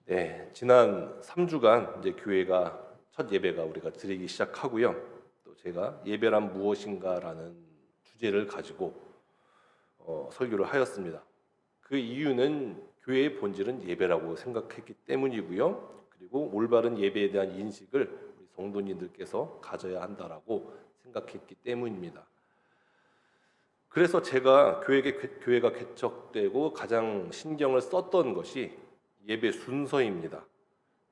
네, 지난 3주간 이제 교회가 첫 예배가 우리가 드리기 시작하고요. 또 제가 예배란 무엇인가라는 주제를 가지고 설교를 하였습니다. 그 이유는 교회의 본질은 예배라고 생각했기 때문이고요. 그리고 올바른 예배에 대한 인식을 우리 성도님들께서 가져야 한다라고 생각했기 때문입니다. 그래서 제가 교회가 개척되고 가장 신경을 썼던 것이 예배 순서입니다.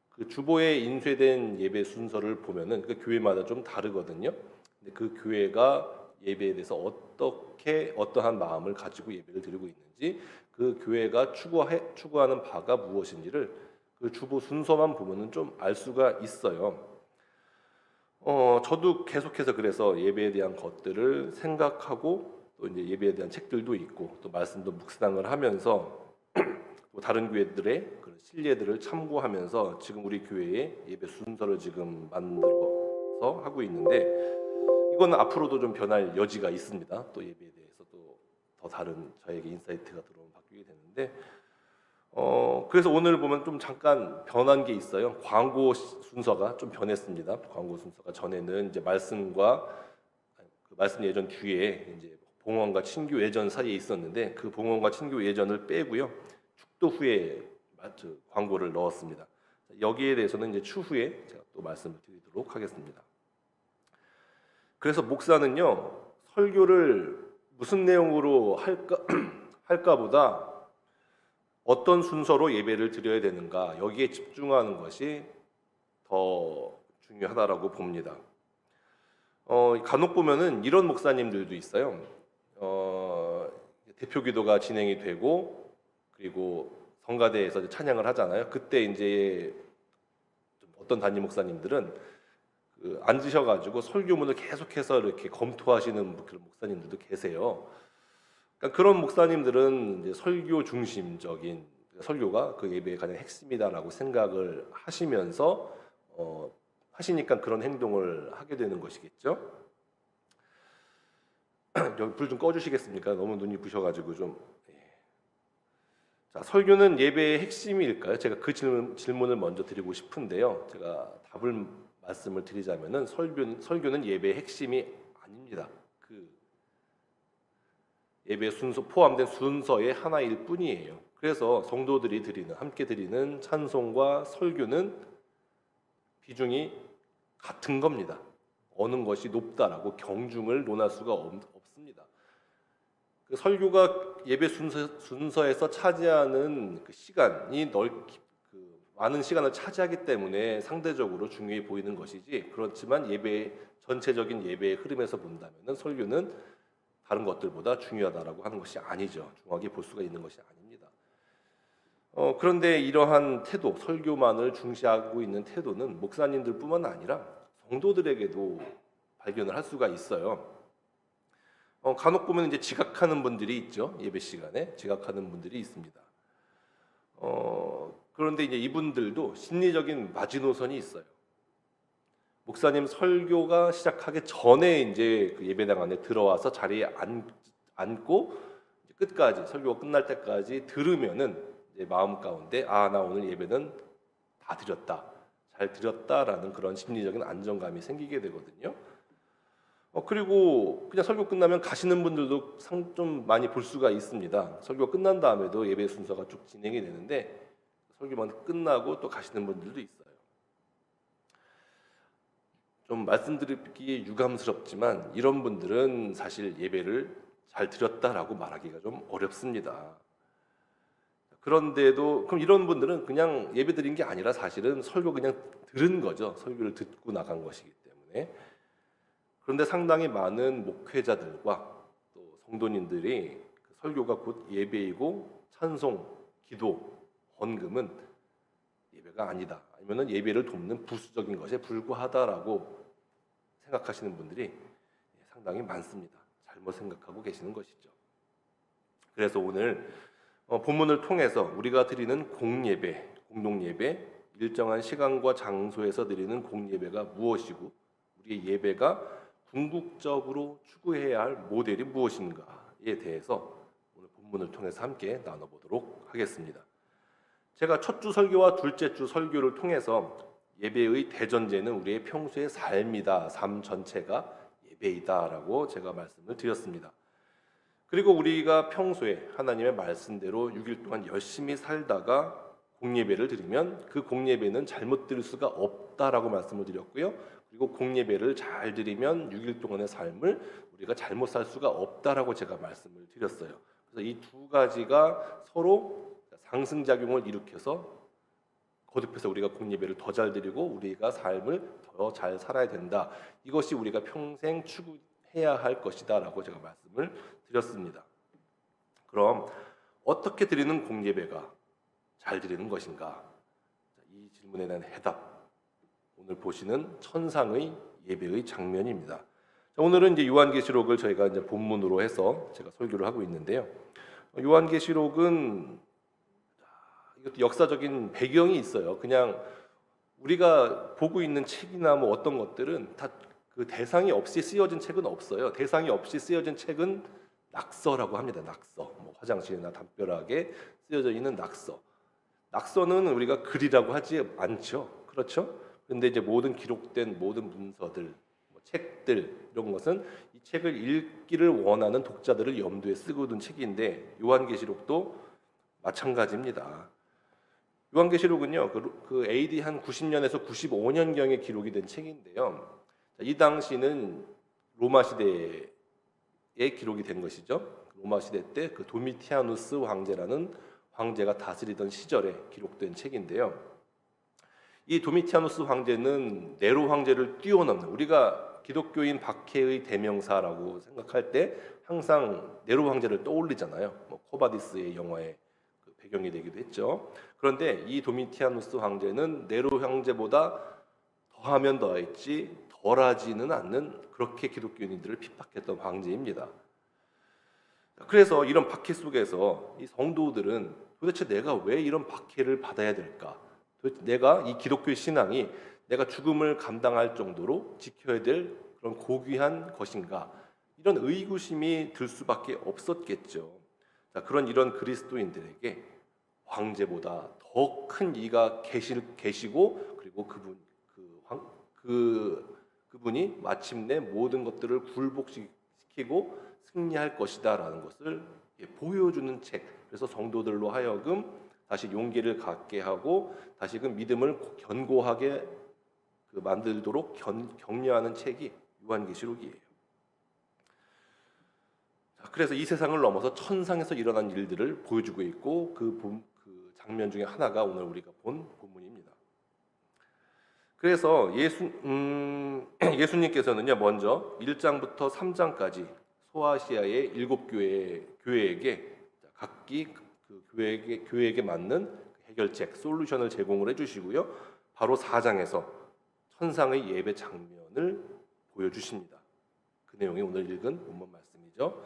그 주보에 인쇄된 예배 순서를 보면은 그 교회마다 좀 다르거든요. 근데 그 교회가 예배에 대해서 어떠한 마음을 가지고 예배를 드리고 있는지, 그 교회가 추구하는 바가 무엇인지를 그 주보 순서만 보면은 좀 알 수가 있어요. 저도 계속해서 그래서 예배에 대한 것들을 생각하고 또 이제 예배에 대한 책들도 있고 또 말씀도 묵상을 하면서 또 다른 교회들의 그런 신뢰들을 참고하면서 지금 우리 교회의 예배 순서를 지금 만들어서 하고 있는데, 이건 앞으로도 좀 변할 여지가 있습니다. 또 예배에 대해서 또 더 다른 저에게 인사이트가 들어오면 바뀌게 되는데, 그래서 오늘 보면 좀 잠깐 변한 게 있어요. 광고 순서가 좀 변했습니다. 광고 순서가 전에는 이제 그 말씀 예전 뒤에 이제 봉헌과 친교 예전 사이에 있었는데, 그 봉헌과 친교 예전을 빼고요. 축도 후에 광고를 넣었습니다. 여기에 대해서는 이제 추후에 제가 또 말씀을 드리도록 하겠습니다. 그래서 목사는요, 설교를 무슨 내용으로 할까보다 어떤 순서로 예배를 드려야 되는가, 여기에 집중하는 것이 더 중요하다라고 봅니다. 간혹 보면은 이런 목사님들도 있어요. 대표 기도가 진행이 되고 그리고 성가대에서 찬양을 하잖아요. 그때 이제 어떤 담임 목사님들은 앉으셔가지고 설교문을 계속해서 이렇게 검토하시는 그런 목사님들도 계세요. 그러니까 그런 목사님들은 이제 설교 중심적인 설교가 그 예배의 가장 핵심이다라고 생각을 하시면서 하시니까 그런 행동을 하게 되는 것이겠죠. 여기 불 좀 꺼주시겠습니까? 너무 눈이 부셔가지고 좀. 자, 설교는 예배의 핵심일까요? 제가 그 질문을 먼저 드리고 싶은데요. 제가 말씀을 드리자면은 설교는 예배의 핵심이 아닙니다. 그 예배 순서 포함된 순서의 하나일 뿐이에요. 그래서 성도들이 함께 드리는 찬송과 설교는 비중이 같은 겁니다. 어느 것이 높다라고 경중을 논할 수가 없습니다. 그 설교가 예배 순서에서 차지하는 그 시간이 많은 시간을 차지하기 때문에 상대적으로 중요해 보이는 것이지, 그렇지만 전체적인 예배의 흐름에서 본다면 설교는 다른 것들보다 중요하다라고 하는 것이 아니죠. 중요하게 볼 수가 있는 것이 아닙니다. 그런데 이러한 태도, 설교만을 중시하고 있는 태도는 목사님들뿐만 아니라 성도들에게도 발견을 할 수가 있어요. 간혹 보면 이제 지각하는 분들이 있죠. 예배 시간에 지각하는 분들이 있습니다. 그런데 이제 이분들도 심리적인 마지노선이 있어요. 목사님 설교가 시작하기 전에 이제 그 예배당 안에 들어와서 자리에 앉고 끝까지 설교가 끝날 때까지 들으면은 이제 마음 가운데 나 오늘 예배는 다 드렸다, 잘 드렸다라는 그런 심리적인 안정감이 생기게 되거든요. 그리고 그냥 설교 끝나면 가시는 분들도 좀 많이 볼 수가 있습니다. 설교 끝난 다음에도 예배 순서가 쭉 진행이 되는데 설교만 끝나고 또 가시는 분들도 있어요. 좀 말씀드리기 유감스럽지만 이런 분들은 사실 예배를 잘 드렸다라고 말하기가 좀 어렵습니다. 그런데도 그럼 이런 분들은 그냥 예배 드린 게 아니라 사실은 설교 그냥 들은 거죠. 설교를 듣고 나간 것이기 때문에. 그런데 상당히 많은 목회자들과 또 성도님들이 설교가 곧 예배이고 찬송, 기도, 헌금은 예배가 아니다, 아니면 예배를 돕는 부수적인 것에 불과하다라고 생각하시는 분들이 상당히 많습니다. 잘못 생각하고 계시는 것이죠. 그래서 오늘 본문을 통해서 우리가 드리는 공예배, 공동예배, 일정한 시간과 장소에서 드리는 공예배가 무엇이고 우리의 예배가 궁극적으로 추구해야 할 모델이 무엇인가에 대해서 오늘 본문을 통해서 함께 나눠보도록 하겠습니다. 제가 첫 주 설교와 둘째 주 설교를 통해서 예배의 대전제는 우리의 평소의 삶이다. 삶 전체가 예배이다라고 제가 말씀을 드렸습니다. 그리고 우리가 평소에 하나님의 말씀대로 6일 동안 열심히 살다가 공예배를 드리면 그 공예배는 잘못 드릴 수가 없다라고 말씀을 드렸고요. 그리고 공예배를 잘 드리면 6일 동안의 삶을 우리가 잘못 살 수가 없다라고 제가 말씀을 드렸어요. 그래서 이 두 가지가 서로 상승작용을 일으켜서 거듭해서 우리가 공예배를 더 잘 드리고 우리가 삶을 더 잘 살아야 된다. 이것이 우리가 평생 추구해야 할 것이다라고 제가 말씀을 드렸습니다. 그럼 어떻게 드리는 공예배가 잘 드리는 것인가? 이 질문에 대한 해답, 오늘 보시는 천상의 예배의 장면입니다. 오늘은 이제 요한계시록을 저희가 이제 본문으로 해서 제가 설교를 하고 있는데요. 요한계시록은 이것도 역사적인 배경이 있어요. 그냥 우리가 보고 있는 책이나 뭐 어떤 것들은 다 그 대상이 없이 쓰여진 책은 없어요. 대상이 없이 쓰여진 책은 낙서라고 합니다. 낙서, 뭐 화장실이나 담벼락에 쓰여져 있는 낙서. 낙서는 우리가 글이라고 하지 않죠. 그렇죠? 그런데 이제 모든 기록된 모든 문서들, 뭐 책들 이런 것은 이 책을 읽기를 원하는 독자들을 염두에 쓰고 둔 책인데 요한계시록도 마찬가지입니다. 요한계시록은요, 그 AD 한 90년에서 95년경에 기록이 된 책인데요. 이 당시는 로마 시대에 기록이 된 것이죠. 로마 시대 때 그 도미티아누스 황제라는 황제가 다스리던 시절에 기록된 책인데요. 이 도미티아누스 황제는 네로 황제를 뛰어넘는, 우리가 기독교인 박해의 대명사라고 생각할 때 항상 네로 황제를 떠올리잖아요. 뭐 코바디스의 영화의 그 배경이 되기도 했죠. 그런데 이 도미티아누스 황제는 네로 황제보다 더하면 더했지 덜하지는 않는, 그렇게 기독교인들을 핍박했던 황제입니다. 그래서 이런 박해 속에서 이 성도들은 도대체 내가 왜 이런 박해를 받아야 될까? 도대체 내가 이 기독교 신앙이 내가 죽음을 감당할 정도로 지켜야 될 그런 고귀한 것인가? 이런 의구심이 들 수밖에 없었겠죠. 자, 이런 그리스도인들에게 황제보다 더 큰 이가 계시고 그리고 그분이 마침내 모든 것들을 굴복시키고 승리할 것이다라는 것을 보여주는 책. 그래서 성도들로 하여금 다시 용기를 갖게 하고 다시금 믿음을 견고하게 만들도록 격려하는 책이 요한계시록이에요. 그래서 이 세상을 넘어서 천상에서 일어난 일들을 보여주고 있고 그 장면 중에 하나가 오늘 우리가 본 본문입니다. 그래서 예수님께서는요, 먼저 1장부터 3장까지 소아시아의 7교회에게 각기 그 교회에게 맞는 해결책, 솔루션을 제공을 해주시고요. 바로 4장에서 천상의 예배 장면을 보여주십니다. 그 내용이 오늘 읽은 본문 말씀이죠.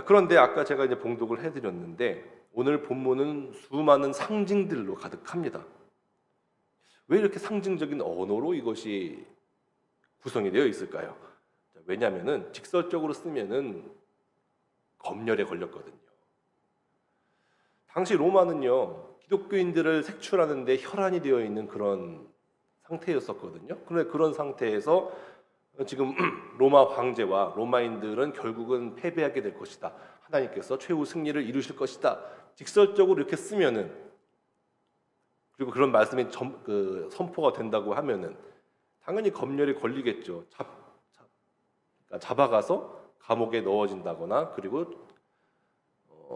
그런데 아까 제가 이제 봉독을 해드렸는데 오늘 본문은 수많은 상징들로 가득합니다. 왜 이렇게 상징적인 언어로 이것이 구성이 되어 있을까요? 왜냐하면은 직설적으로 쓰면은 검열에 걸렸거든요. 당시 로마는요, 기독교인들을 색출하는데 혈안이 되어 있는 그런 상태였었거든요. 그런데 그런 상태에서 지금 로마 황제와 로마인들은 결국은 패배하게 될 것이다. 하나님께서 최후 승리를 이루실 것이다. 직설적으로 이렇게 쓰면은, 그리고 그런 말씀이 선포가 된다고 하면은 당연히 검열에 걸리겠죠. 잡아가서 감옥에 넣어진다거나, 그리고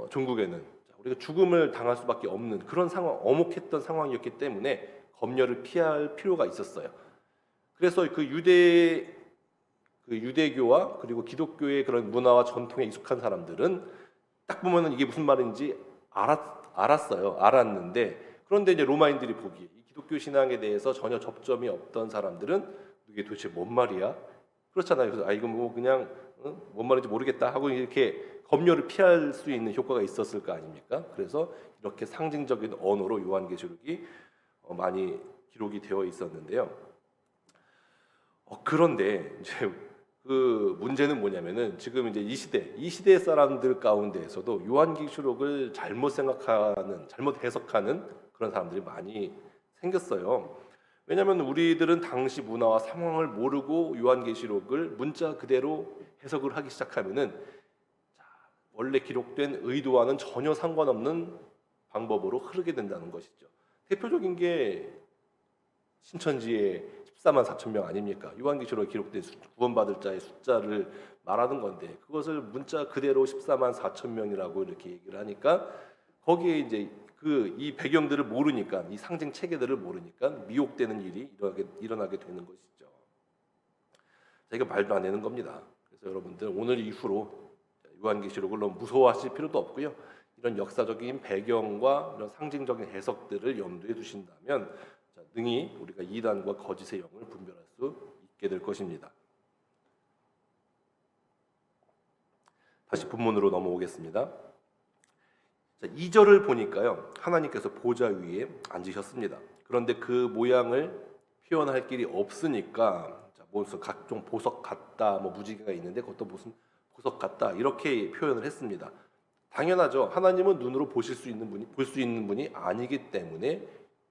종국에는 우리가 죽음을 당할 수밖에 없는 그런 상황, 엄혹했던 상황이었기 때문에 검열을 피할 필요가 있었어요. 그래서 그 유대교와 그리고 기독교의 그런 문화와 전통에 익숙한 사람들은 딱 보면은 이게 무슨 말인지 알았는데, 그런데 이제 로마인들이 보기에 이 기독교 신앙에 대해서 전혀 접점이 없던 사람들은 이게 도대체 뭔 말이야? 그렇잖아요. 그래서 이거 뭐 그냥 뭔 말인지 모르겠다 하고 이렇게 검열을 피할 수 있는 효과가 있었을 거 아닙니까? 그래서 이렇게 상징적인 언어로 요한계시록이 많이 기록이 되어 있었는데요. 그런데 이제 그 문제는 뭐냐면은 지금 이제 이 시대 사람들 가운데에서도 요한계시록을 잘못 생각하는, 잘못 해석하는 그런 사람들이 많이 생겼어요. 왜냐하면 우리들은 당시 문화와 상황을 모르고 요한계시록을 문자 그대로 해석을 하기 시작하면은 원래 기록된 의도와는 전혀 상관없는 방법으로 흐르게 된다는 것이죠. 대표적인 게 신천지의 14만 4천 명 아닙니까? 요한계시록에 기록된 구원받을 자의 숫자를 말하는 건데 그것을 문자 그대로 14만 4천 명이라고 이렇게 얘기를 하니까 거기에 이제 이 배경들을 모르니까, 이 상징 체계들을 모르니까 미혹되는 일이 일어나게 되는 것이죠. 자, 이거 말도 안 되는 겁니다. 그래서 여러분들 오늘 이후로 요한계시록을 너무 무서워하실 필요도 없고요. 이런 역사적인 배경과 이런 상징적인 해석들을 염두에 두신다면 능히 우리가 이단과 거짓의 영을 분별할 수 있게 될 것입니다. 다시 본문으로 넘어오겠습니다. 자, 2절을 보니까요, 하나님께서 보좌 위에 앉으셨습니다. 그런데 그 모양을 표현할 길이 없으니까 무슨 각종 보석 같다, 뭐 무지개가 있는데 그것도 무슨 보석 같다 이렇게 표현을 했습니다. 당연하죠. 하나님은 눈으로 볼 수 있는 분이 아니기 때문에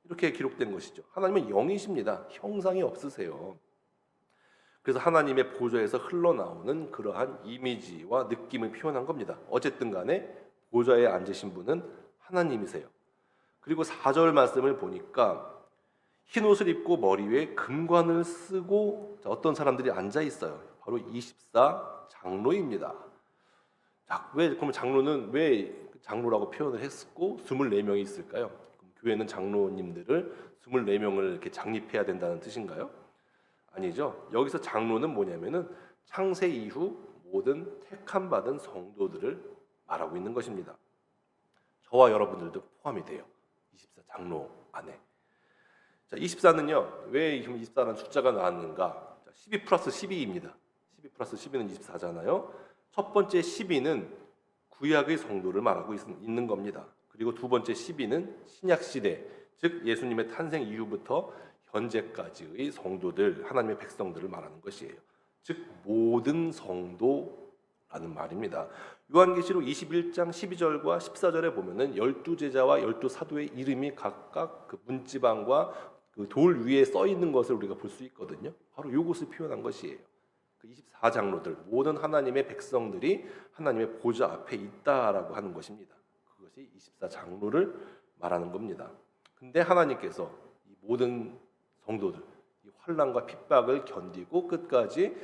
이렇게 기록된 것이죠. 하나님은 영이십니다. 형상이 없으세요. 그래서 하나님의 보좌에서 흘러나오는 그러한 이미지와 느낌을 표현한 겁니다. 어쨌든 간에 보좌에 앉으신 분은 하나님이세요. 그리고 4절 말씀을 보니까 흰 옷을 입고 머리 위에 금관을 쓰고 어떤 사람들이 앉아 있어요. 바로 24 장로입니다. 자, 그럼 장로는 왜 장로라고 표현을 했고 24명이 있을까요? 그럼 교회는 장로님들을 24명을 이렇게 장립해야 된다는 뜻인가요? 아니죠. 여기서 장로는 뭐냐면은 창세 이후 모든 택함 받은 성도들을 말하고 있는 것입니다. 저와 여러분들도 포함이 돼요. 24 장로 안에. 자, 24는요. 왜 24라는 숫자가 나왔는가? 12 플러스 12입니다. 12 플러스 12는 24잖아요. 첫 번째 12는 구약의 성도를 말하고 있는 겁니다. 그리고 두 번째 12는 신약 시대, 즉 예수님의 탄생 이후부터 현재까지의 성도들, 하나님의 백성들을 말하는 것이에요. 즉 모든 성도라는 말입니다. 요한계시록 21장 12절과 14절에 보면은 12제자와 12사도의 이름이 각각 그 문지방과 그 돌 위에 써 있는 것을 우리가 볼 수 있거든요. 바로 이것을 표현한 것이에요. 그 24장로들, 모든 하나님의 백성들이 하나님의 보좌 앞에 있다라고 하는 것입니다. 그것이 24장로를 말하는 겁니다. 근데 하나님께서 이 모든 성도들, 이 환난과 핍박을 견디고 끝까지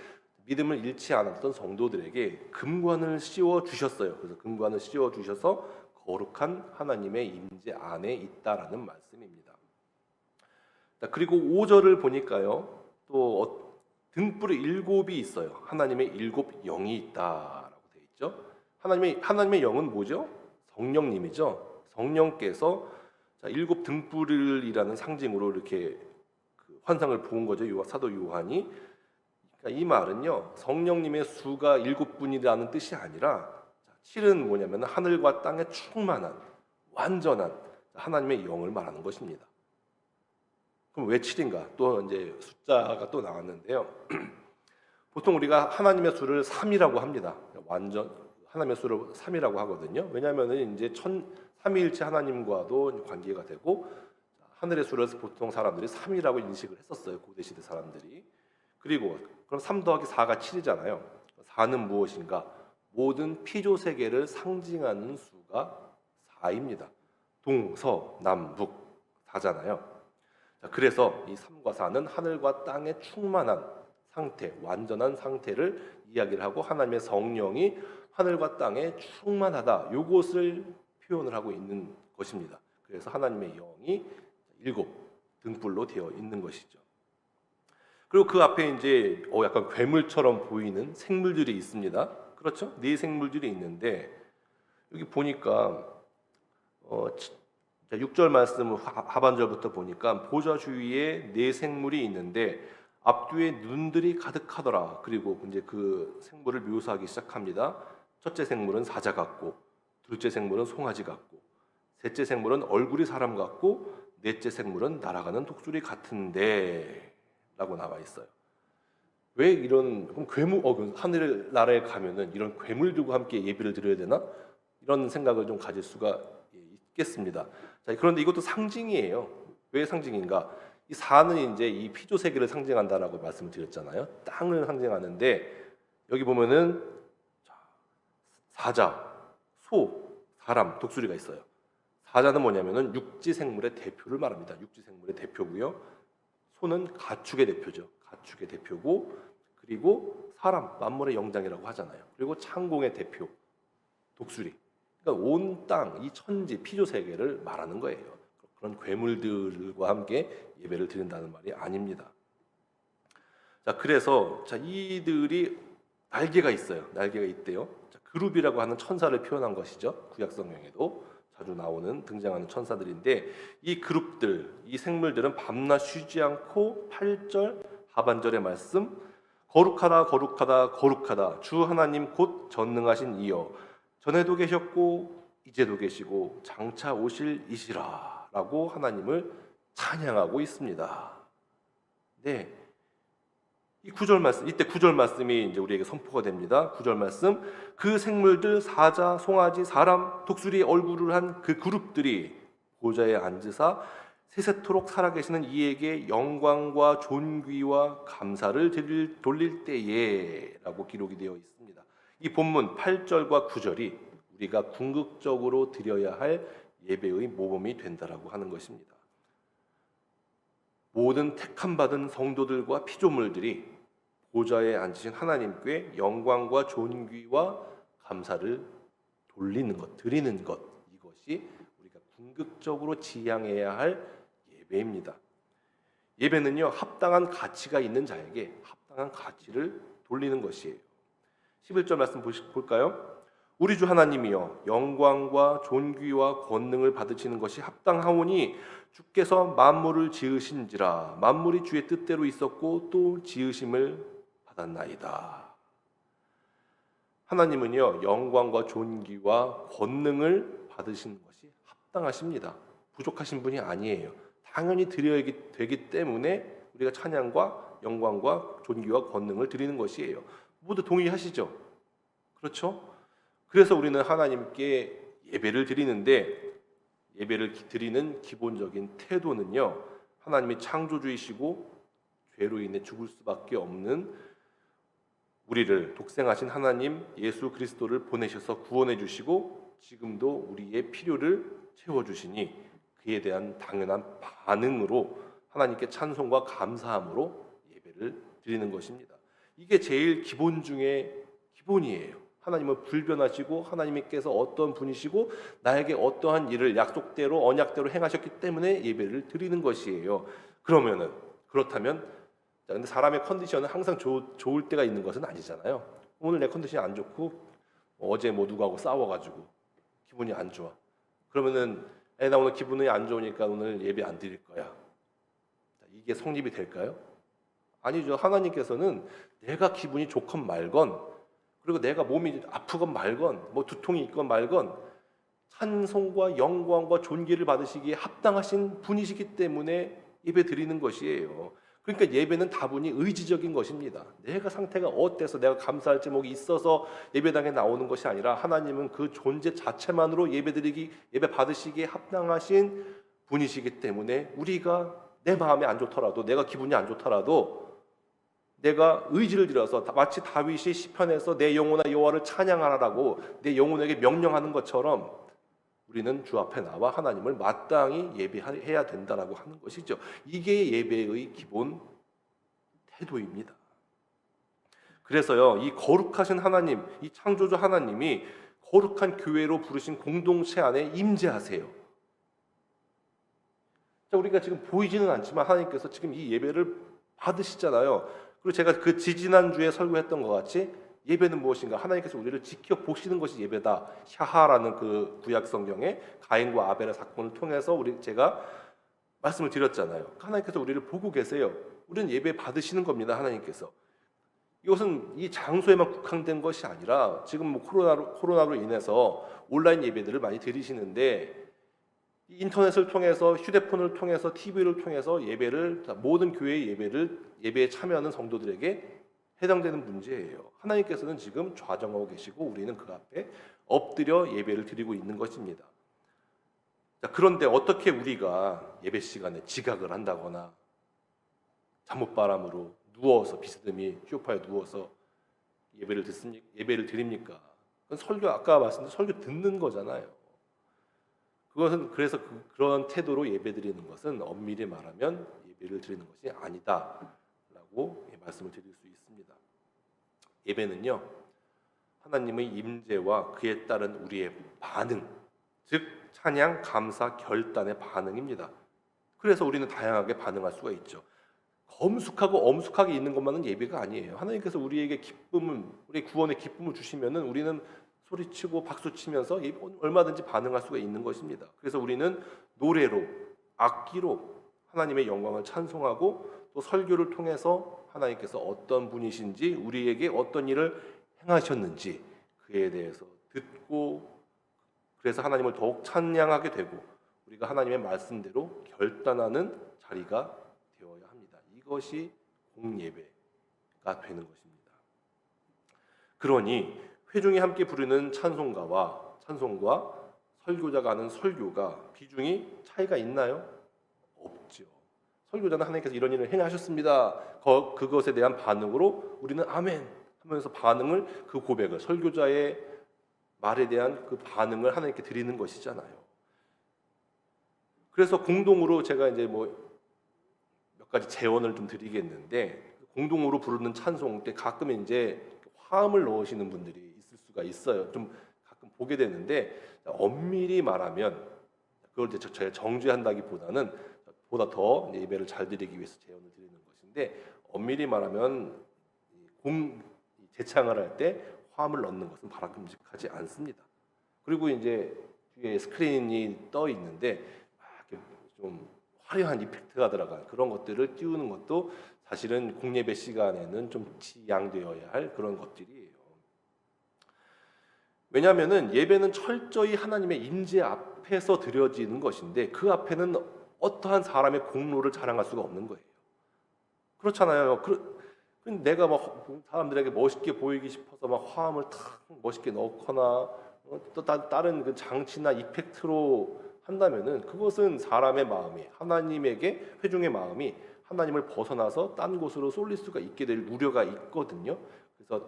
믿음을 잃지 않았던 성도들에게 금관을 씌워 주셨어요. 그래서 금관을 씌워 주셔서 거룩한 하나님의 임재 안에 있다라는 말씀입니다. 그리고 5절을 보니까요, 또 등불이 7이 있어요. 하나님의 7 영이 있다라고 되어 있죠. 하나님의 영은 뭐죠? 성령님이죠. 성령께서 7 등불이라는 상징으로 이렇게 환상을 본 거죠. 사도 요한이. 그러니까 이 말은요, 성령님의 수가 7분이라는 뜻이 아니라 7은 뭐냐면 하늘과 땅에 충만한 완전한 하나님의 영을 말하는 것입니다. 그럼 왜 7인가? 또 이제 숫자가 또 나왔는데요. 보통 우리가 하나님의 수를 3이라고 합니다. 완전 하나님의 수를 3이라고 하거든요. 왜냐하면 이제 삼위일체 하나님과도 관계가 되고 하늘의 수를 보통 사람들이 3이라고 인식을 했었어요. 고대 시대 사람들이. 그리고 그럼 3 더하기 4가 7이잖아요. 4는 무엇인가? 모든 피조 세계를 상징하는 수가 4입니다. 동, 서, 남, 북 4잖아요. 그래서 이 3과 4는 하늘과 땅에 충만한 상태, 완전한 상태를 이야기를 하고 하나님의 성령이 하늘과 땅에 충만하다. 이것을 표현을 하고 있는 것입니다. 그래서 하나님의 영이 7 등불로 되어 있는 것이죠. 그리고 그 앞에 이제 약간 괴물처럼 보이는 생물들이 있습니다. 그렇죠? 4 생물들이 있는데 여기 보니까 6절 말씀 하반절부터 보니까 보좌 주위에 4 생물이 있는데 앞뒤에 눈들이 가득하더라. 그리고 이제 그 생물을 묘사하기 시작합니다. 첫째 생물은 사자 같고, 둘째 생물은 송아지 같고, 셋째 생물은 얼굴이 사람 같고, 넷째 생물은 날아가는 독수리 같은데 라고 나와 있어요. 왜 이런 그럼 괴물 하늘 나라에 가면은 이런 괴물들과 함께 예배를 드려야 되나? 이런 생각을 좀 가질 수가 있겠습니다. 자, 그런데 이것도 상징이에요. 왜 상징인가? 이 사는 이제 이 피조 세계를 상징한다라고 말씀을 드렸잖아요. 땅을 상징하는데 여기 보면은 사자, 소, 사람, 독수리가 있어요. 사자는 뭐냐면은 육지 생물의 대표를 말합니다. 육지 생물의 대표고요. 소는 가축의 대표죠. 가축의 대표고, 그리고 사람, 만물의 영장이라고 하잖아요. 그리고 창공의 대표, 독수리. 그러니까 온 땅, 이 천지, 피조 세계를 말하는 거예요. 그런 괴물들과 함께 예배를 드린다는 말이 아닙니다. 자, 그래서 이들이 날개가 있어요. 날개가 있대요. 자, 그룹이라고 하는 천사를 표현한 것이죠. 구약 성경에도 자주 나오는 등장하는 천사들인데 이 그룹들, 이 생물들은 밤낮 쉬지 않고 8절 하반절의 말씀 거룩하다 거룩하다 거룩하다 주 하나님 곧 전능하신 이여 전에도 계셨고 이제도 계시고 장차 오실 이시라 라고 하나님을 찬양하고 있습니다. 네. 이 9절 말씀, 이때 9절 말씀이 이제 우리에게 선포가 됩니다. 9절 말씀, 그 생물들 사자, 송아지, 사람, 독수리의 얼굴을 한 그 그룹들이 보좌에 앉으사 세세토록 살아계시는 이에게 영광과 존귀와 감사를 돌릴 때에 라고 기록이 되어 있습니다. 이 본문 8절과 9절이 우리가 궁극적으로 드려야 할 예배의 모범이 된다라고 하는 것입니다. 모든 택함받은 성도들과 피조물들이 보좌에 앉으신 하나님께 영광과 존귀와 감사를 돌리는 것, 드리는 것, 이것이 우리가 궁극적으로 지향해야 할 예배입니다. 예배는요, 합당한 가치가 있는 자에게 합당한 가치를 돌리는 것이에요. 11절 말씀 볼까요? 우리 주 하나님이여 영광과 존귀와 권능을 받으시는 것이 합당하오니 주께서 만물을 지으신지라 만물이 주의 뜻대로 있었고 또 지으심을 받았나이다. 하나님은요 영광과 존귀와 권능을 받으시는 것이 합당하십니다. 부족하신 분이 아니에요. 당연히 드려야 되기 때문에 우리가 찬양과 영광과 존귀와 권능을 드리는 것이에요. 모두 동의하시죠? 그렇죠? 그래서 우리는 하나님께 예배를 드리는데 예배를 드리는 기본적인 태도는요 하나님이 창조주이시고 죄로 인해 죽을 수밖에 없는 우리를 독생하신 하나님 예수 그리스도를 보내셔서 구원해 주시고 지금도 우리의 필요를 채워주시니 그에 대한 당연한 반응으로 하나님께 찬송과 감사함으로 예배를 드리는 것입니다. 이게 제일 기본 중에 기본이에요. 하나님은 불변하시고 하나님께서 어떤 분이시고 나에게 어떠한 일을 약속대로 언약대로 행하셨기 때문에 예배를 드리는 것이에요. 그렇다면 근데 사람의 컨디션은 항상 좋을 때가 있는 것은 아니잖아요. 오늘 내 컨디션이 안 좋고 어제 뭐 누구하고 싸워가지고 기분이 안 좋아. 그러면은 나 오늘 기분이 안 좋으니까 오늘 예배 안 드릴 거야. 이게 성립이 될까요? 아니죠. 하나님께서는 내가 기분이 좋건 말건 그리고 내가 몸이 아프건 말건 뭐 두통이 있건 말건 찬송과 영광과 존귀를 받으시기에 합당하신 분이시기 때문에 예배 드리는 것이에요. 그러니까 예배는 다분히 의지적인 것입니다. 내가 상태가 어때서 내가 감사할 제목이 있어서 예배당에 나오는 것이 아니라 하나님은 그 존재 자체만으로 예배 받으시기에 합당하신 분이시기 때문에 우리가 내 마음이 안 좋더라도 내가 기분이 안 좋더라도 내가 의지를 들여서 마치 다윗이 시편에서 내 영혼아 여호와를 찬양하라고 내 영혼에게 명령하는 것처럼 우리는 주 앞에 나와 하나님을 마땅히 예배해야 된다라고 하는 것이죠. 이게 예배의 기본 태도입니다. 그래서요, 이 거룩하신 하나님, 이 창조주 하나님이 거룩한 교회로 부르신 공동체 안에 임재하세요. 자, 우리가 지금 보이지는 않지만 하나님께서 지금 이 예배를 받으시잖아요. 그리고 제가 그 지지난주에 설교했던 것 같이 예배는 무엇인가? 하나님께서 우리를 지켜보시는 것이 예배다. 샤하라는 그 구약 성경의 가인과 아벨의 사건을 통해서 제가 말씀을 드렸잖아요. 하나님께서 우리를 보고 계세요. 우리는 예배 받으시는 겁니다. 하나님께서. 이것은 이 장소에만 국한된 것이 아니라 지금 뭐 코로나로 인해서 온라인 예배들을 많이 드리시는데 인터넷을 통해서 휴대폰을 통해서 TV를 통해서 모든 교회의 예배에 참여하는 성도들에게 해당되는 문제예요. 하나님께서는 지금 좌정하고 계시고 우리는 그 앞에 엎드려 예배를 드리고 있는 것입니다. 자, 그런데 어떻게 우리가 예배 시간에 지각을 한다거나 잠옷바람으로 누워서 비스듬히 소파에 누워서 예배를 드립니까? 그건 설교, 아까 말씀드린 설교 듣는 거잖아요. 그것은 그래서 그런 태도로 예배드리는 것은 엄밀히 말하면 예배를 드리는 것이 아니다라고 말씀을 드릴 수 있습니다. 예배는요, 하나님의 임재와 그에 따른 우리의 반응, 즉 찬양, 감사, 결단의 반응입니다. 그래서 우리는 다양하게 반응할 수가 있죠. 검숙하고 엄숙하게 있는 것만은 예배가 아니에요. 하나님께서 우리에게 기쁨을, 우리 구원의 기쁨을 주시면은 우리는 소리치고 박수치면서 얼마든지 반응할 수가 있는 것입니다. 그래서 우리는 노래로, 악기로 하나님의 영광을 찬송하고 또 설교를 통해서 하나님께서 어떤 분이신지, 우리에게 어떤 일을 행하셨는지 그에 대해서 듣고, 그래서 하나님을 더욱 찬양하게 되고 우리가 하나님의 말씀대로 결단하는 자리가 되어야 합니다. 이것이 공예배가 되는 것입니다. 그러니 회중이 함께 부르는 찬송과 설교자가 하는 설교가 비중이 차이가 있나요? 없죠. 설교자는 하나님께서 이런 일을 행하셨습니다. 그것에 대한 반응으로 우리는 아멘 하면서 반응을, 그 고백을, 설교자의 말에 대한 그 반응을 하나님께 드리는 것이잖아요. 그래서 공동으로 제가 이제 몇 가지 제언을 좀 드리겠는데, 공동으로 부르는 찬송 때 가끔 이제 화음을 넣으시는 분들이 있을 수가 있어요. 좀 가끔 보게 되는데, 엄밀히 말하면 그걸 이제 제가 정죄한다기보다는 보다 더 예배를 잘 드리기 위해서 제언을 드리는 것인데, 엄밀히 말하면 재창을 할 때 화음을 넣는 것은 바람직하지 않습니다. 그리고 이제 뒤에 스크린이 떠 있는데 좀 화려한 이펙트가 들어간 그런 것들을 띄우는 것도 사실은 공예배 시간에는 좀 지양되어야 할 그런 것들이에요. 왜냐하면은 예배는 철저히 하나님의 임재 앞에서 드려지는 것인데, 그 앞에는 어떠한 사람의 공로를 자랑할 수가 없는 거예요. 그렇잖아요. 내가 사람들에게 멋있게 보이기 싶어서 화음을 탁 멋있게 넣거나 또 다른 그 장치나 이펙트로 한다면은 그것은 사람의 마음이, 하나님에게 회중의 마음이 하나님을 벗어나서 딴 곳으로 쏠릴 수가 있게 될 우려가 있거든요. 그래서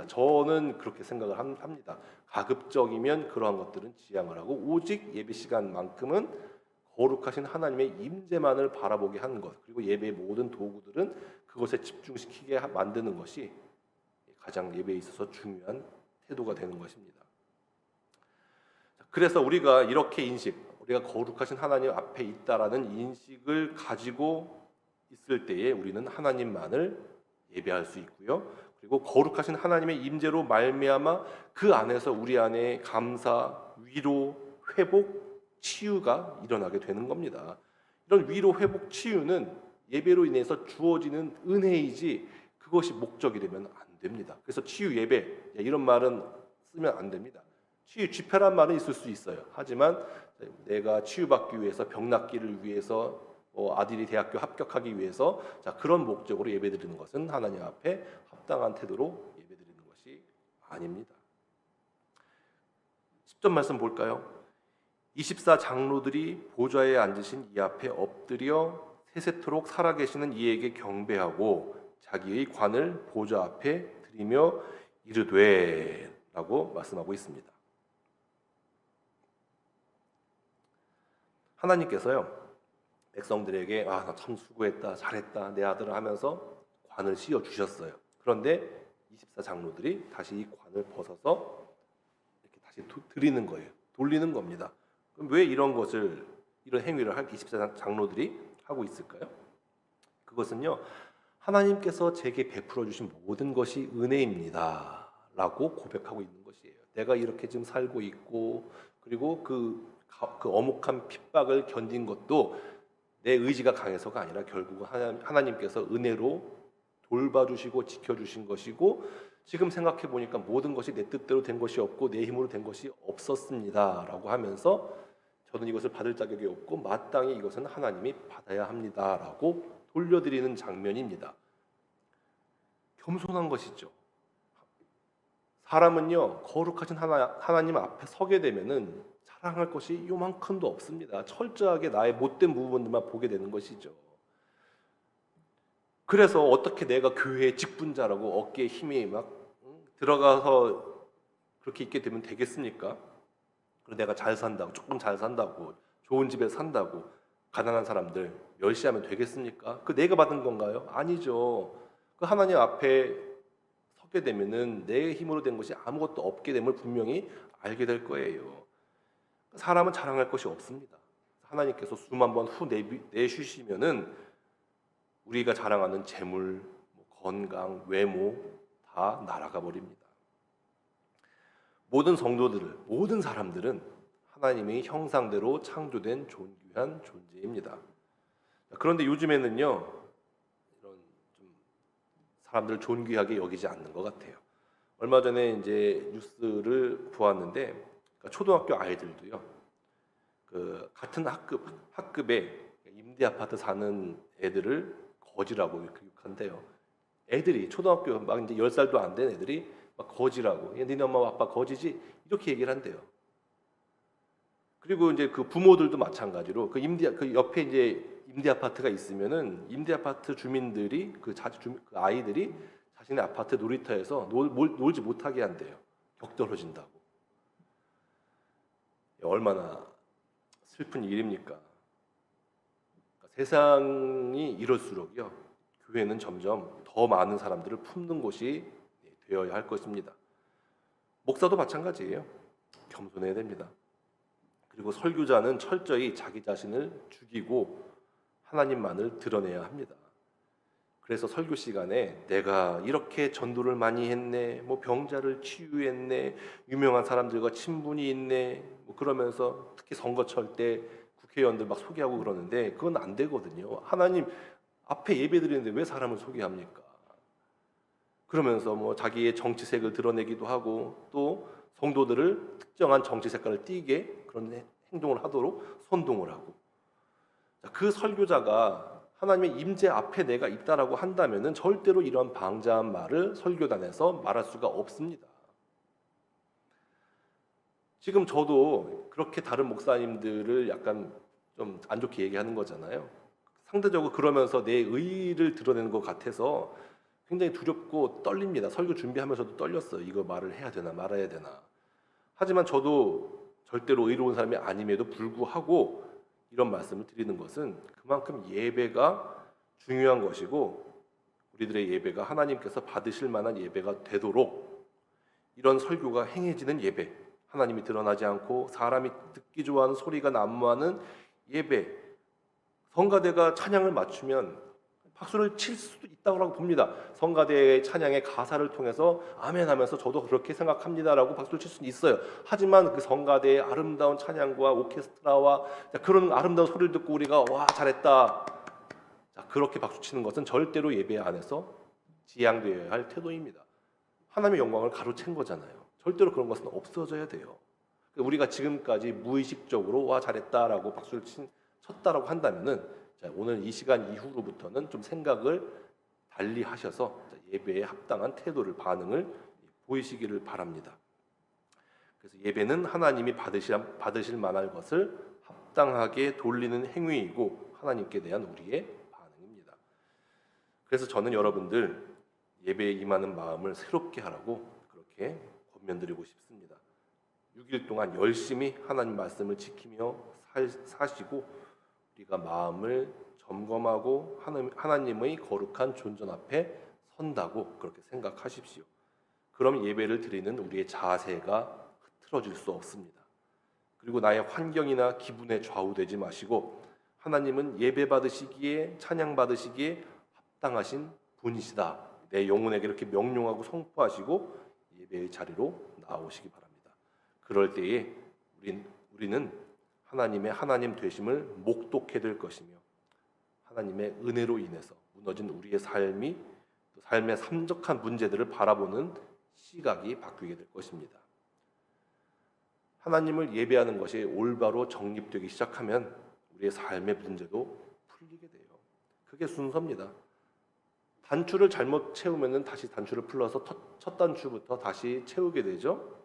저는 그렇게 생각을 합니다. 가급적이면 그러한 것들은 지양을 하고 오직 예배 시간만큼은 거룩하신 하나님의 임재만을 바라보게 하는 것, 그리고 예배의 모든 도구들은 그것에 집중시키게 만드는 것이 가장 예배에 있어서 중요한 태도가 되는 것입니다. 그래서 우리가 이렇게 우리가 거룩하신 하나님 앞에 있다라는 인식을 가지고 있을 때에 우리는 하나님만을 예배할 수 있고요. 그리고 거룩하신 하나님의 임재로 말미암아 그 안에서 우리 안에 감사, 위로, 회복, 치유가 일어나게 되는 겁니다. 이런 위로, 회복, 치유는 예배로 인해서 주어지는 은혜이지 그것이 목적이 되면 안 됩니다. 그래서 치유 예배 이런 말은 쓰면 안 됩니다. 치유 집회란 말은 있을 수 있어요. 하지만 내가 치유받기 위해서, 병 낫기를 위해서, 아들이 대학교 합격하기 위해서 그런 목적으로 예배드리는 것은 하나님 앞에 합당한 태도로 예배드리는 것이 아닙니다. 10절 말씀 볼까요? 24 장로들이 보좌에 앉으신 이 앞에 엎드려 세세토록 살아계시는 이에게 경배하고 자기의 관을 보좌 앞에 드리며 이르되 라고 말씀하고 있습니다. 하나님께서요, 백성들에게 나 참 수고했다, 잘했다, 내 아들을 하면서 관을 씌워 주셨어요. 그런데 24 장로들이 다시 이 관을 벗어서 이렇게 다시 드리는 거예요. 돌리는 겁니다. 그럼 왜 이런 행위를 24 장로들이 하고 있을까요? 그것은요, 하나님께서 제게 베풀어 주신 모든 것이 은혜입니다 라고 고백하고 있는 것이에요. 내가 이렇게 지금 살고 있고, 그리고 그 엄혹한 핍박을 견딘 것도 내 의지가 강해서가 아니라 결국은 하나님께서 은혜로 돌봐주시고 지켜주신 것이고, 지금 생각해 보니까 모든 것이 내 뜻대로 된 것이 없고 내 힘으로 된 것이 없었습니다 라고 하면서 저는 이것을 받을 자격이 없고 마땅히 이것은 하나님이 받아야 합니다 라고 돌려드리는 장면입니다. 겸손한 것이죠. 사람은요, 거룩하신 하나님 앞에 서게 되면은 자랑할 것이 요만큼도 없습니다. 철저하게 나의 못된 부분들만 보게 되는 것이죠. 그래서 어떻게 내가 교회의 직분자라고 어깨에 힘이 막 들어가서 그렇게 있게 되면 되겠습니까? 그리고 내가 잘 산다고, 조금 잘 산다고, 좋은 집에 산다고 가난한 사람들 멸시하면 되겠습니까? 그 내가 받은 건가요? 아니죠. 그 하나님 앞에 서게 되면은 내 힘으로 된 것이 아무것도 없게 됨을 분명히 알게 될 거예요. 사람은 자랑할 것이 없습니다. 하나님께서 숨 한 번 후 내쉬시면은 우리가 자랑하는 재물, 건강, 외모 다 날아가 버립니다. 모든 성도들을, 모든 사람들은 하나님의 형상대로 창조된 존귀한 존재입니다. 그런데 요즘에는요, 이런 좀 사람들을 존귀하게 여기지 않는 것 같아요. 얼마 전에 이제 뉴스를 보았는데, 그러니까 초등학교 아이들도요, 그 같은 학급에 임대 아파트 사는 애들을 거지라고 교육한대요. 애들이 초등학교 막 이제 10살도 안 된 애들이 막 거지라고, 니네 엄마 아빠 거지지, 이렇게 얘기를 한대요. 그리고 이제 그 부모들도 마찬가지로 그 옆에 이제 임대 아파트가 있으면은 임대 아파트 주민들이 그 아이들이 자신의 아파트 놀이터에서 놀지 못하게 한대요. 격떨어진다고. 얼마나 슬픈 일입니까? 그러니까 세상이 이럴수록요, 교회는 점점 더 많은 사람들을 품는 곳이 되어야 할 것입니다. 목사도 마찬가지예요. 겸손해야 됩니다. 그리고 설교자는 철저히 자기 자신을 죽이고 하나님만을 드러내야 합니다. 그래서 설교 시간에 내가 이렇게 전도를 많이 했네, 뭐 병자를 치유했네, 유명한 사람들과 친분이 있네, 뭐 그러면서 특히 선거철 때 국회의원들 막 소개하고 그러는데 그건 안 되거든요. 하나님 앞에 예배드리는데 왜 사람을 소개합니까? 그러면서 뭐 자기의 정치색을 드러내기도 하고 또 성도들을 특정한 정치 색깔을 띠게 그런 행동을 하도록 선동을 하고, 그 설교자가 하나님의 임재 앞에 내가 있다라고 한다면은 절대로 이런 방자한 말을 설교단에서 말할 수가 없습니다. 지금 저도 그렇게 다른 목사님들을 약간 좀 안 좋게 얘기하는 거잖아요. 상대적으로 그러면서 내 의의를 드러내는 것 같아서 굉장히 두렵고 떨립니다. 설교 준비하면서도 떨렸어요. 이거 말을 해야 되나 말아야 되나. 하지만 저도 절대로 의로운 사람이 아님에도 불구하고 이런 말씀을 드리는 것은 그만큼 예배가 중요한 것이고 우리들의 예배가 하나님께서 받으실 만한 예배가 되도록 이런 설교가 행해지는 예배, 하나님이 드러나지 않고 사람이 듣기 좋아하는 소리가 난무하는 예배, 성가대가 찬양을 맞추면 박수를 칠 수도 있다고 봅니다. 성가대의 찬양의 가사를 통해서 아멘 하면서 저도 그렇게 생각합니다라고 박수를 칠 수는 있어요. 하지만 그 성가대의 아름다운 찬양과 오케스트라와 그런 아름다운 소리를 듣고 우리가 와 잘했다, 그렇게 박수 치는 것은 절대로 예배 안에서 지향되어야 할 태도입니다. 하나님의 영광을 가로챈 거잖아요. 절대로 그런 것은 없어져야 돼요. 우리가 지금까지 무의식적으로 와 잘했다라고 박수를 쳤다라고 한다면은 오늘 이 시간 이후로부터는 좀 생각을 달리 하셔서 예배에 합당한 태도를 반응을 보이시기를 바랍니다. 그래서 예배는 하나님이 받으실 만한 것을 합당하게 돌리는 행위이고 하나님께 대한 우리의 반응입니다. 그래서 저는 여러분들 예배에 임하는 마음을 새롭게 하라고 그렇게 권면드리고 싶습니다. 6일 동안 열심히 하나님 말씀을 지키며 사시고 우리가 마음을 점검하고 하나님의 거룩한 존전 앞에 선다고 그렇게 생각하십시오. 그럼 예배를 드리는 우리의 자세가 흐트러질 수 없습니다. 그리고 나의 환경이나 기분에 좌우되지 마시고 하나님은 예배 받으시기에 찬양 받으시기에 합당하신 분이시다, 내 영혼에게 이렇게 명령하고 선포하시고 예배의 자리로 나오시기 바랍니다. 그럴 때에 우리는 하나님의 하나님 되심을 목독해 될 것이며 하나님의 은혜로 인해서 무너진 우리의 삶이 또 삶의 삼적한 문제들을 바라보는 시각이 바뀌게 될 것입니다. 하나님을 예배하는 것이 올바로 정립되기 시작하면 우리의 삶의 문제도 풀리게 돼요. 그게 순서입니다. 단추를 잘못 채우면은 다시 단추를 풀러서 첫 단추부터 다시 채우게 되죠.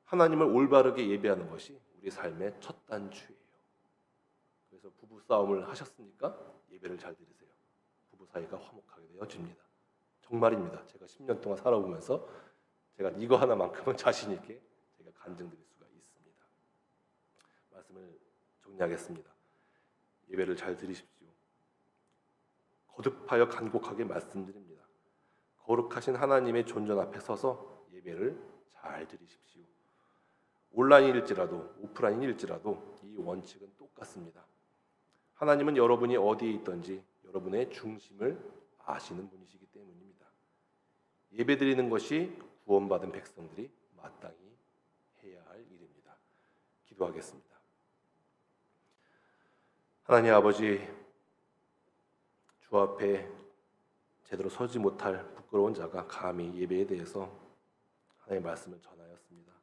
하나님을 올바르게 예배하는 것이 우리 삶의 첫 단추예요. 그래서 부부 싸움을 하셨으니까 예배를 잘 드리세요. 부부 사이가 화목하게 되어집니다. 정말입니다. 제가 10년 동안 살아보면서 제가 이거 하나만큼은 자신 있게 제가 간증드릴 수가 있습니다. 말씀을 정리하겠습니다. 예배를 잘 드리십시오. 거듭하여 간곡하게 말씀드립니다. 거룩하신 하나님의 존전 앞에 서서 예배를 잘 드리십시오. 온라인일지라도 오프라인일지라도 이 원칙은 똑같습니다. 하나님은 여러분이 어디에 있든지 여러분의 중심을 아시는 분이시기 때문입니다. 예배드리는 것이 구원받은 백성들이 마땅히 해야 할 일입니다. 기도하겠습니다. 하나님 아버지, 주 앞에 제대로 서지 못할 부끄러운 자가 감히 예배에 대해서 하나님의 말씀을 전하였습니다.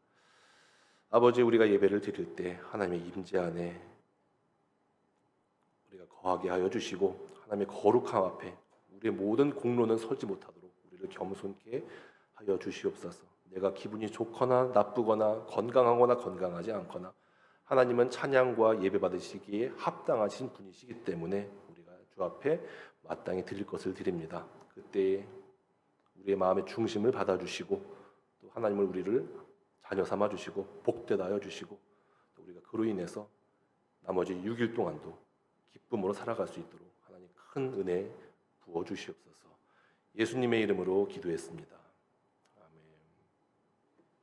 아버지, 우리가 예배를 드릴 때 하나님의 임재 안에 우리가 거하게 하여 주시고 하나님의 거룩함 앞에 우리의 모든 공로는 서지 못하도록 우리를 겸손케 하여 주시옵소서. 내가 기분이 좋거나 나쁘거나 건강하거나 건강하지 않거나 하나님은 찬양과 예배 받으시기에 합당하신 분이시기 때문에 우리가 주 앞에 마땅히 드릴 것을 드립니다. 그때 우리의 마음의 중심을 받아주시고 또 하나님을 우리를 자녀 삼아 주시고 복되다 하여 주시고 또 우리가 그로 인해서 나머지 6일 동안도 기쁨으로 살아갈 수 있도록 하나님 큰 은혜 부어 주시옵소서. 예수님의 이름으로 기도했습니다.